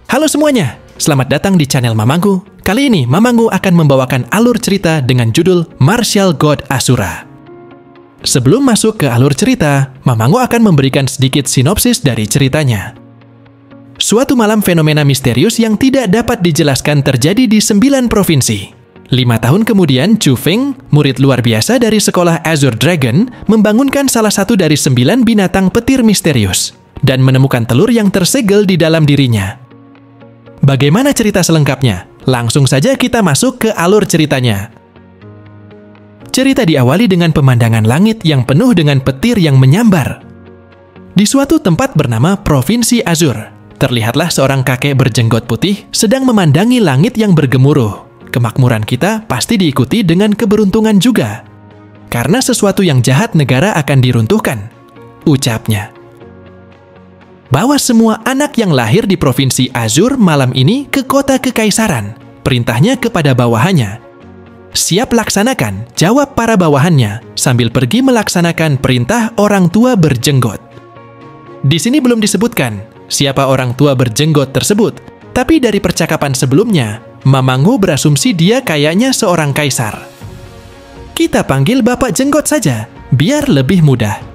Halo semuanya, selamat datang di channel Mamanggu. Kali ini Mamanggu akan membawakan alur cerita dengan judul Martial God Asura. Sebelum masuk ke alur cerita, Mamanggu akan memberikan sedikit sinopsis dari ceritanya. Suatu malam fenomena misterius yang tidak dapat dijelaskan terjadi di 9 provinsi. 5 tahun kemudian, Chu Feng, murid luar biasa dari sekolah Azure Dragon, membangunkan salah satu dari 9 binatang petir misterius dan menemukan telur yang tersegel di dalam dirinya. Bagaimana cerita selengkapnya? Langsung saja kita masuk ke alur ceritanya. Cerita diawali dengan pemandangan langit yang penuh dengan petir yang menyambar. Di suatu tempat bernama Provinsi Azure, terlihatlah seorang kakek berjenggot putih sedang memandangi langit yang bergemuruh. Kemakmuran kita pasti diikuti dengan keberuntungan juga. Karena sesuatu yang jahat negara akan diruntuhkan, ucapnya. Bawa semua anak yang lahir di Provinsi Azure malam ini ke kota kekaisaran. Perintahnya kepada bawahannya. Siap laksanakan, jawab para bawahannya, sambil pergi melaksanakan perintah orang tua berjenggot. Di sini belum disebutkan siapa orang tua berjenggot tersebut, tapi dari percakapan sebelumnya, Mamanggu berasumsi dia kayaknya seorang kaisar. Kita panggil Bapak Jenggot saja, biar lebih mudah.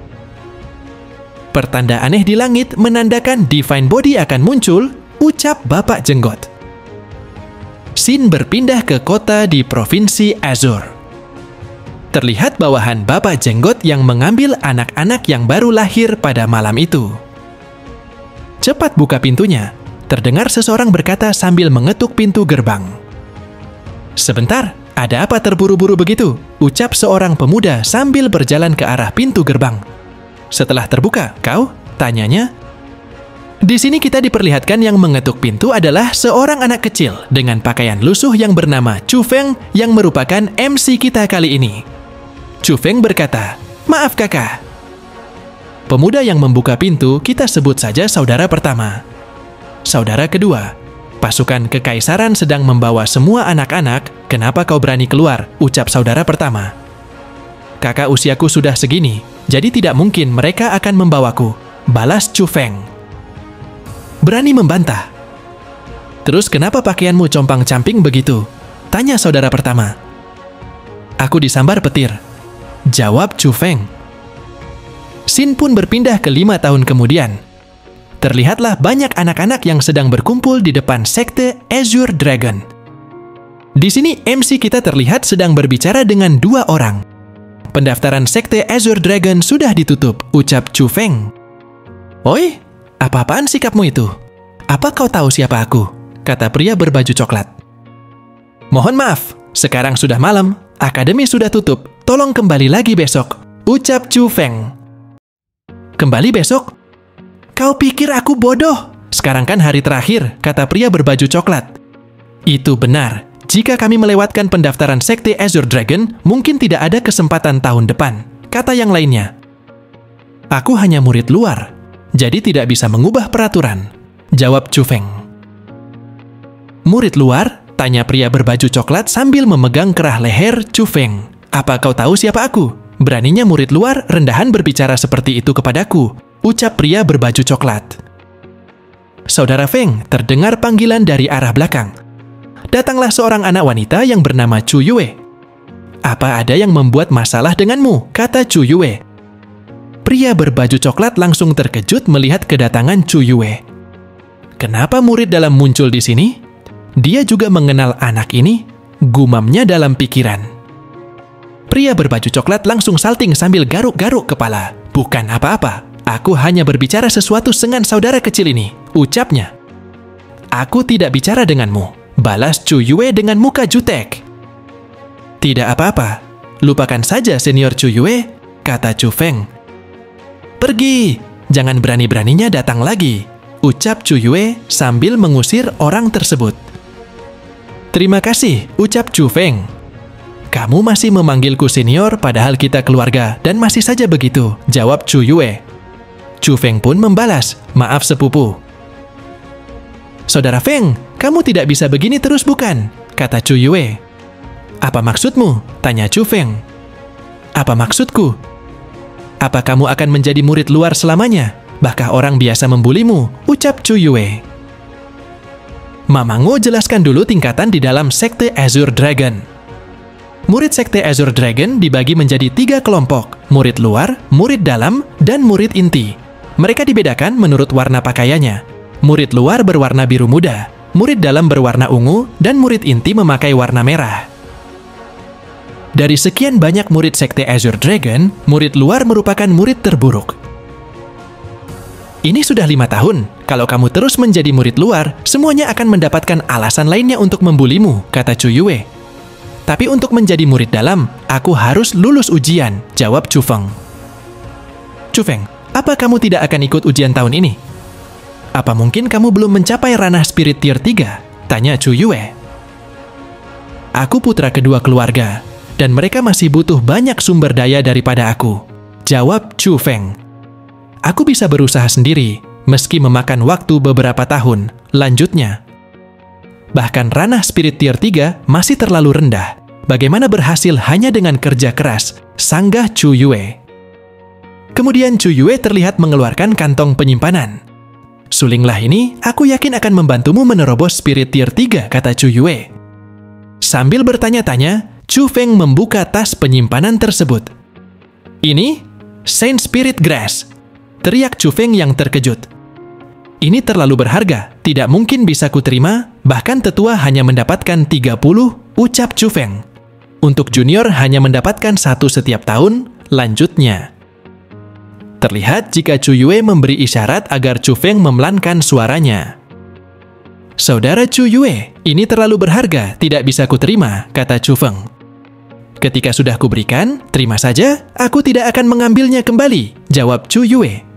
Pertanda aneh di langit menandakan Divine Body akan muncul, ucap Bapak Jenggot. Scene berpindah ke kota di Provinsi Azure. Terlihat bawahan Bapak Jenggot yang mengambil anak-anak yang baru lahir pada malam itu. Cepat buka pintunya, terdengar seseorang berkata sambil mengetuk pintu gerbang. Sebentar, ada apa terburu-buru begitu? Ucap seorang pemuda sambil berjalan ke arah pintu gerbang. Setelah terbuka, kau? Tanyanya. Di sini kita diperlihatkan yang mengetuk pintu adalah seorang anak kecil dengan pakaian lusuh yang bernama Chu Feng yang merupakan MC kita kali ini. Chu Feng berkata, "Maaf kakak." Pemuda yang membuka pintu kita sebut saja saudara pertama. Saudara kedua, pasukan kekaisaran sedang membawa semua anak-anak, kenapa kau berani keluar? Ucap saudara pertama. Kakak usiaku sudah segini, jadi tidak mungkin mereka akan membawaku, balas Chu Feng. Berani membantah. Terus kenapa pakaianmu compang-camping begitu? Tanya saudara pertama. Aku disambar petir, jawab Chu Feng. Scene pun berpindah ke 5 tahun kemudian. Terlihatlah banyak anak-anak yang sedang berkumpul di depan sekte Azure Dragon. Di sini MC kita terlihat sedang berbicara dengan 2 orang. Pendaftaran sekte Azure Dragon sudah ditutup, ucap Chu Feng. Oi, apa-apaan sikapmu itu? Apa kau tahu siapa aku? Kata pria berbaju coklat. Mohon maaf, sekarang sudah malam, akademi sudah tutup, tolong kembali lagi besok, ucap Chu Feng. Kembali besok? Kau pikir aku bodoh? Sekarang kan hari terakhir, kata pria berbaju coklat. Itu benar. Jika kami melewatkan pendaftaran sekte Azure Dragon, mungkin tidak ada kesempatan tahun depan, kata yang lainnya. Aku hanya murid luar, jadi tidak bisa mengubah peraturan, jawab Chu Feng. Murid luar? Tanya pria berbaju coklat sambil memegang kerah leher Chu Feng. Apa kau tahu siapa aku? Beraninya murid luar rendahan berbicara seperti itu kepadaku, ucap pria berbaju coklat. Saudara Feng, terdengar panggilan dari arah belakang. Datanglah seorang anak wanita yang bernama Chu Yue. Apa ada yang membuat masalah denganmu? Kata Chu Yue. Pria berbaju coklat langsung terkejut melihat kedatangan Chu Yue. Kenapa murid dalam muncul di sini? Dia juga mengenal anak ini, gumamnya dalam pikiran. Pria berbaju coklat langsung salting sambil garuk-garuk kepala. Bukan apa-apa, aku hanya berbicara sesuatu dengan saudara kecil ini, ucapnya. Aku tidak bicara denganmu, balas Chu Yue dengan muka jutek. Tidak apa-apa, lupakan saja senior Chu Yue, kata Chu Feng. Pergi, jangan berani-beraninya datang lagi, ucap Chu Yue sambil mengusir orang tersebut. Terima kasih, ucap Chu Feng. Kamu masih memanggilku senior padahal kita keluarga dan masih saja begitu, jawab Chu Yue. Chu Feng pun membalas, maaf sepupu. Saudara Feng, kamu tidak bisa begini terus bukan? Kata Chu Yue. Apa maksudmu? Tanya Chu Feng. Apa maksudku? Apa kamu akan menjadi murid luar selamanya? Bahkan orang biasa membulimu, ucap Chu Yue. Mamangu jelaskan dulu tingkatan di dalam sekte Azure Dragon. Murid sekte Azure Dragon dibagi menjadi 3 kelompok, murid luar, murid dalam, dan murid inti. Mereka dibedakan menurut warna pakaiannya. Murid luar berwarna biru muda, murid dalam berwarna ungu, dan murid inti memakai warna merah. Dari sekian banyak murid sekte Azure Dragon, murid luar merupakan murid terburuk. Ini sudah 5 tahun. Kalau kamu terus menjadi murid luar, semuanya akan mendapatkan alasan lainnya untuk membulimu, kata Chu Yue. Tapi untuk menjadi murid dalam, aku harus lulus ujian, jawab Chu Feng. Chu Feng, apa kamu tidak akan ikut ujian tahun ini? Apa mungkin kamu belum mencapai ranah spirit tier 3? Tanya Chu Yue. Aku putra kedua keluarga, dan mereka masih butuh banyak sumber daya daripada aku, jawab Chu Feng. Aku bisa berusaha sendiri, meski memakan waktu beberapa tahun, lanjutnya. Bahkan ranah spirit tier 3 masih terlalu rendah. Bagaimana berhasil hanya dengan kerja keras, sanggah Chu Yue. Kemudian Chu Yue terlihat mengeluarkan kantong penyimpanan. Sulinglah ini, aku yakin akan membantumu menerobos spirit tier 3, kata Chu Yue. Sambil bertanya-tanya, Chu Feng membuka tas penyimpanan tersebut. Ini Saint Spirit Grass, teriak Chu Feng yang terkejut. Ini terlalu berharga, tidak mungkin bisa kuterima, bahkan tetua hanya mendapatkan 30, ucap Chu Feng. Untuk junior hanya mendapatkan 1 setiap tahun, lanjutnya. Terlihat jika Chu Yue memberi isyarat agar Chu Feng memelankan suaranya. Saudara Chu Yue, ini terlalu berharga, tidak bisa kuterima, kata Chu Feng. Ketika sudah kuberikan, terima saja, aku tidak akan mengambilnya kembali, jawab Chu Yue.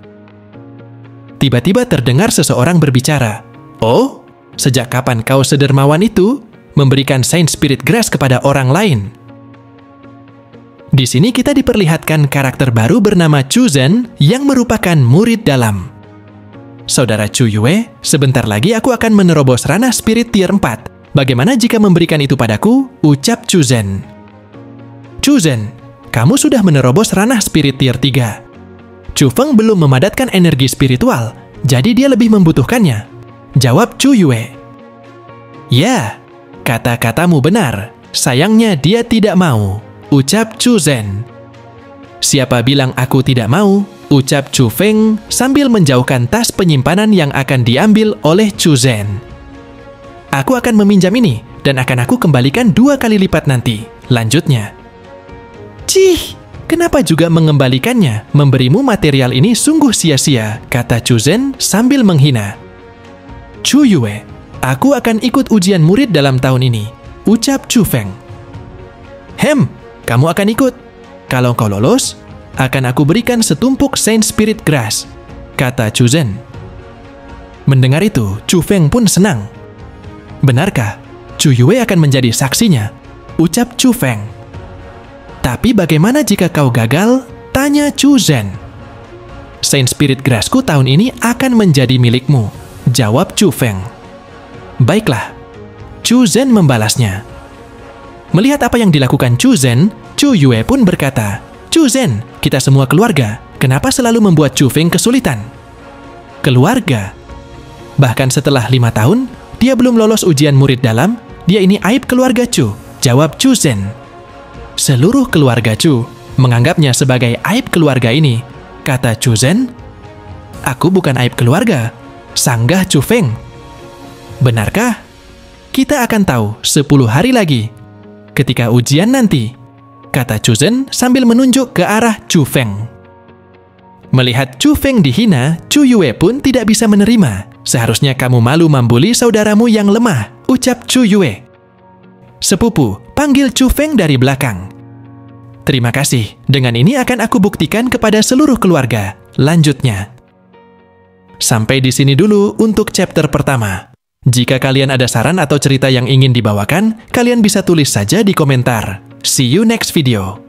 Tiba-tiba terdengar seseorang berbicara. Oh, sejak kapan kau sedermawan itu, memberikan Saint Spirit Grass kepada orang lain? Di sini kita diperlihatkan karakter baru bernama Chu Zhen yang merupakan murid dalam. Saudara Chu Yue, sebentar lagi aku akan menerobos ranah spirit tier 4. Bagaimana jika memberikan itu padaku? Ucap Chu Zhen. Chu Zhen, kamu sudah menerobos ranah spirit tier 3. Chu Feng belum memadatkan energi spiritual, jadi dia lebih membutuhkannya. Jawab Chu Yue. Ya, kata-katamu benar. Sayangnya dia tidak mau, ucap Chu Zhen. Siapa bilang aku tidak mau? Ucap Chu Feng sambil menjauhkan tas penyimpanan yang akan diambil oleh Chu Zhen. Aku akan meminjam ini, dan akan aku kembalikan 2 kali lipat nanti. Lanjutnya. Cih! Kenapa juga mengembalikannya? Memberimu material ini sungguh sia-sia, kata Chu Zhen sambil menghina. Chu Yue, aku akan ikut ujian murid dalam tahun ini, ucap Chu Feng. Kamu akan ikut? Kalau kau lolos, akan aku berikan setumpuk Saint Spirit Grass, kata Chu Zhen. Mendengar itu, Chu Feng pun senang. Benarkah? Chu Yue akan menjadi saksinya, ucap Chu Feng. Tapi bagaimana jika kau gagal? Tanya Chu Zhen. Saint Spirit Grassku tahun ini akan menjadi milikmu, jawab Chu Feng. Baiklah, Chu Zhen membalasnya. Melihat apa yang dilakukan Chu Zhen, Chu Yue pun berkata, Chu Zhen, kita semua keluarga, kenapa selalu membuat Chu Feng kesulitan? Keluarga? Bahkan setelah 5 tahun, dia belum lolos ujian murid dalam, dia ini aib keluarga Chu, jawab Chu Zhen. Seluruh keluarga Chu menganggapnya sebagai aib keluarga ini, kata Chu Zhen. Aku bukan aib keluarga, sanggah Chu Feng. Benarkah? Kita akan tahu 10 hari lagi, ketika ujian nanti, kata Chu Zhen sambil menunjuk ke arah Chu Feng. Melihat Chu Feng dihina, Chu Yue pun tidak bisa menerima. Seharusnya kamu malu membuli saudaramu yang lemah, ucap Chu Yue. Sepupu, panggil Chu Feng dari belakang. Terima kasih, dengan ini akan aku buktikan kepada seluruh keluarga. Lanjutnya. Sampai di sini dulu untuk chapter pertama. Jika kalian ada saran atau cerita yang ingin dibawakan, kalian bisa tulis saja di komentar. See you next video.